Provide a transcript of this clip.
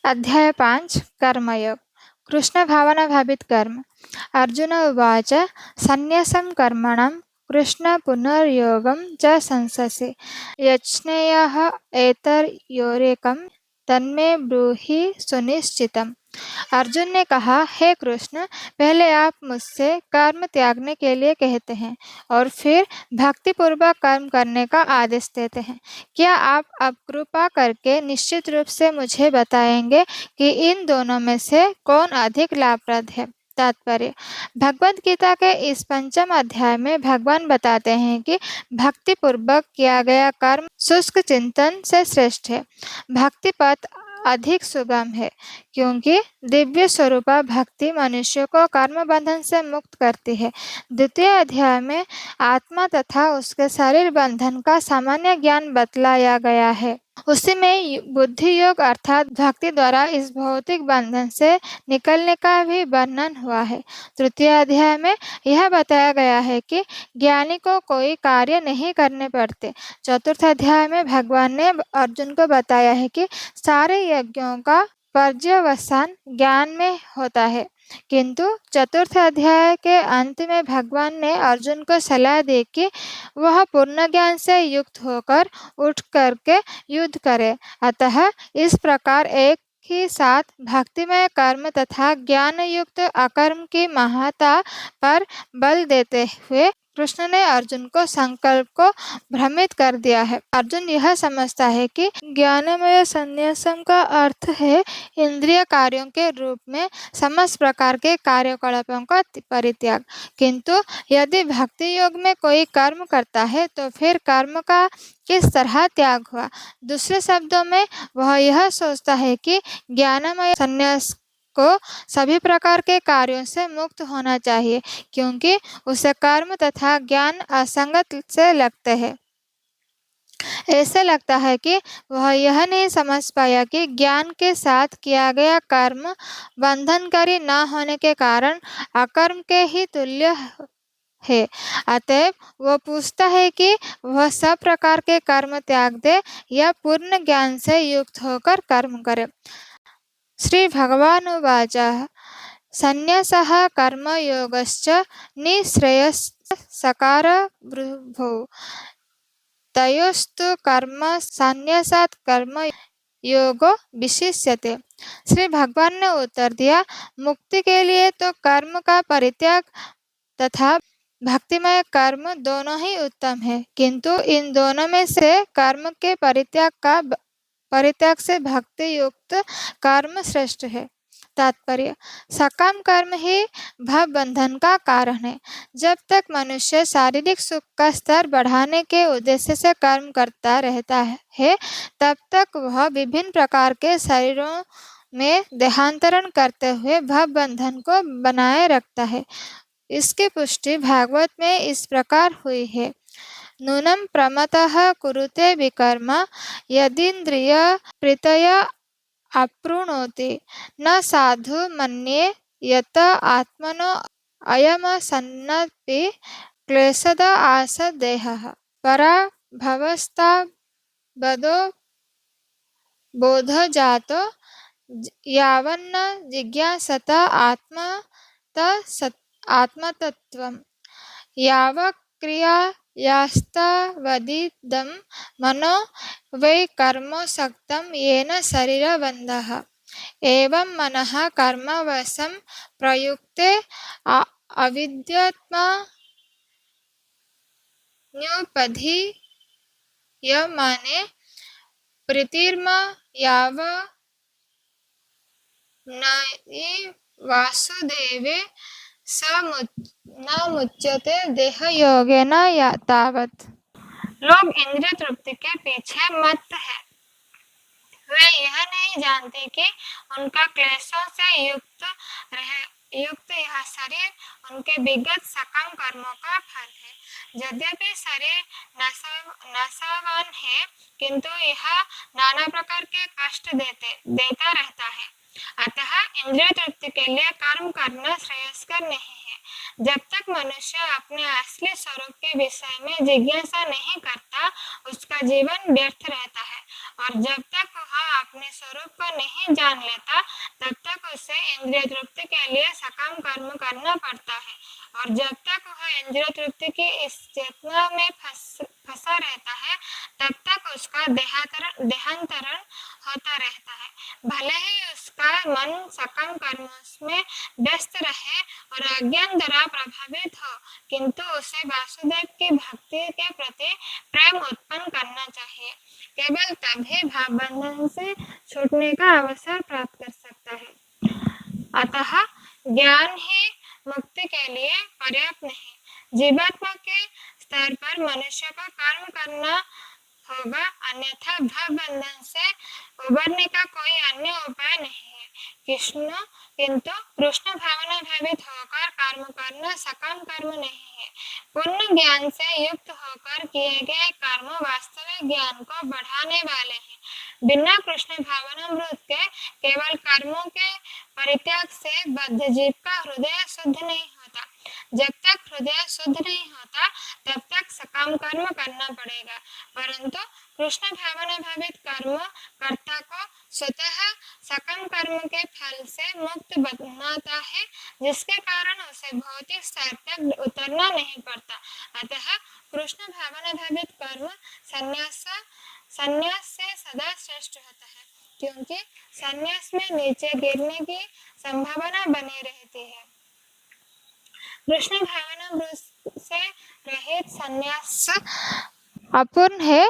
अध्याय 5 कर्मयोग कृष्ण भावना भावित कर्म। अर्जुन उवाच सन्न्यासं कर्मणां कृष्ण पुनर्योगं च संससि यच्नेयः एतयोरेकं तन्मे ब्रूहि सुनिश्चितम्। अर्जुन ने कहा, हे कृष्ण, पहले आप मुझसे कर्म त्यागने के लिए कहते हैं और फिर भक्ति पूर्वक कर्म करने का आदेश देते हैं। क्या आप अब कृपा करके निश्चित रूप से मुझे बताएंगे कि इन दोनों में से कौन अधिक लाभप्रद है? तात्पर्य: भगवद गीता के इस 5वें अध्याय में भगवान बताते हैं कि भक्ति पूर्वक किया गया कर्म शुष्क चिंतन से श्रेष्ठ है। भक्ति पथ अधिक सुगम है क्योंकि दिव्य स्वरूपा भक्ति मनुष्य को कर्म बंधन से मुक्त करती है। द्वितीय अध्याय में आत्मा तथा उसके शरीर बंधन का सामान्य ज्ञान बतलाया गया है। उसी में बुद्धि योग अर्थात भक्ति द्वारा इस भौतिक बंधन से निकलने का भी वर्णन हुआ है। तृतीय अध्याय में यह बताया गया है कि ज्ञानी को कोई कार्य नहीं करने पड़ते। चतुर्थ अध्याय में भगवान ने अर्जुन को बताया है कि सारे यज्ञों का पर्यवसान ज्ञान में होता है, किंतु चतुर्थ अध्याय के अंत में भगवान ने अर्जुन को सलाह दी कि वह पूर्ण ज्ञान से युक्त होकर उठ करके युद्ध करे। अतः इस प्रकार एक ही साथ भक्तिमय कर्म तथा ज्ञान युक्त अकर्म की महत्ता पर बल देते हुए कृष्ण ने अर्जुन को संकल्प को भ्रमित कर दिया है। अर्जुन यह समझता है कि ज्ञानमय संन्यासम का अर्थ है इंद्रिय कार्यों के रूप में समस्त प्रकार के कार्यकलापों का परित्याग, किंतु यदि भक्ति योग में कोई कर्म करता है तो फिर कर्म का किस तरह त्याग हुआ? दूसरे शब्दों में वह यह सोचता है कि ज्ञानमय संन्यास को सभी प्रकार के कार्यों से मुक्त होना चाहिए क्योंकि उसे कर्म तथा ज्ञान असंगत से लगते हैं। ऐसे लगता है कि वह यह नहीं समझ पाया कि ज्ञान के साथ किया गया कर्म बंधनकारी न होने के कारण अकर्म के ही तुल्य है। अतएव वह पूछता है कि वह सब प्रकार के कर्म त्याग दे या पूर्ण ज्ञान से युक्त होकर कर्म करे। श्री भगवानुवाच संन्यासः कर्मयोगश्च निःश्रेयसकारवृद्धौ तयोस्तु कर्म संन्यासात् कर्म योगो विशिष्यते। श्री भगवान ने उत्तर दिया, मुक्ति के लिए तो कर्म का परित्याग तथा भक्तिमय कर्म दोनों ही उत्तम है, किंतु इन दोनों में से कर्म के परित्याग से भक्ति युक्त कर्म श्रेष्ठ है। तात्पर्य: सकाम कर्म ही भव बंधन का कारण है। जब तक मनुष्य शारीरिक सुख का स्तर बढ़ाने के उद्देश्य से कर्म करता रहता है तब तक वह विभिन्न प्रकार के शरीरों में देहांतरण करते हुए भव बंधन को बनाए रखता है। इसकी पुष्टि भागवत में इस प्रकार हुई है, नूनं प्रमतः कुरुते विकर्म यदीन्द्रिय प्रीतया अप्रुणोति न साधु मन्ये यत आत्मनो अयमसन्नपि क्लेशद आस देहः परा भवस्तावदो बोधो जातो यावन्न जिज्ञासत आत्मतत्त्वम् यावक्रियायास्तवदिदं मनो वै कर्मोऽसक्तं येन शरीरबन्धः एवं मनः कर्मवशं प्रयुक्ते अविद्यमान्युपधीयमाने प्रीतिर्मयावनायि वासुदेवे स न मुच्यते देहयोगेन तावत्। लोग इंद्रिय तृप्ति के पीछे मत्त है। वे यह नहीं जानते कि उनका क्लेशों से युक्त यह शरीर उनके विगत सकम कर्मों का फल है। यद्यपि शरीर नाशवान है, किंतु यह नाना प्रकार के कष्ट देता रहता है। अतः इंद्रिय तृप्ति के लिए कर्म करना श्रेयस्कर नहीं है। जब तक मनुष्य अपने असली स्वरूप के विषय में जिज्ञासा नहीं करता, उसका जीवन व्यर्थ रहता है और जब तक वह अपने स्वरूप को नहीं जान लेता तब तक उसे इंद्रिय तृप्ति के लिए सकाम कर्म करना पड़ता है। और जब तक वह इंद्रिय तृप्ति की इस चेतना में फंसा रहता है तब तक उसका देहांतरण होता रहता है। भले ही उसका मन सकाम कर्मों में व्यस्त रहे और अज्ञान द्वारा प्रभावित हो, किंतु उसे वासुदेव की भक्ति के प्रति प्रेम उत्पन्न करना चाहिए। केवल तभी भाव बंधन से छूटने का अवसर प्राप्त कर सकता है। अतः ज्ञान ही मुक्ति के लिए पर्याप्त नहीं। जीवात्मा के स्तर पर मनुष्य को कर्म करना होगा, अन्यथा भाव बंधन से उबरने का कोई अन्य उपाय नहीं है। किंतु कृष्ण भावना भावित होकर कर्म करना सकाम कर्म नहीं है। पूर्ण ज्ञान से युक्त होकर किए गए कर्म वास्तविक ज्ञान को बढ़ाने वाले हैं। बिना कृष्ण भावनामृत के केवल कर्मों के परित्याग से बद्ध जीव का हृदय शुद्ध नहीं होता। जब तक हृदय शुद्ध नहीं होता तब तक सकाम कर्म करना पड़ेगा, परंतु कृष्ण भावना भावित कर्म कर्ता को स्वतः सकाम कर्म के फल से मुक्त बनाता है, जिसके कारण उसे भौतिक स्तर तक उतरना नहीं पड़ता। अतः कृष्ण भावना भावित कर्म संन्यास से सदा श्रेष्ठ होता है, क्योंकि संन्यास में नीचे गिरने की संभावना बनी रहती है। कृष्ण भावना से रहित संन्यास अपूर्ण है,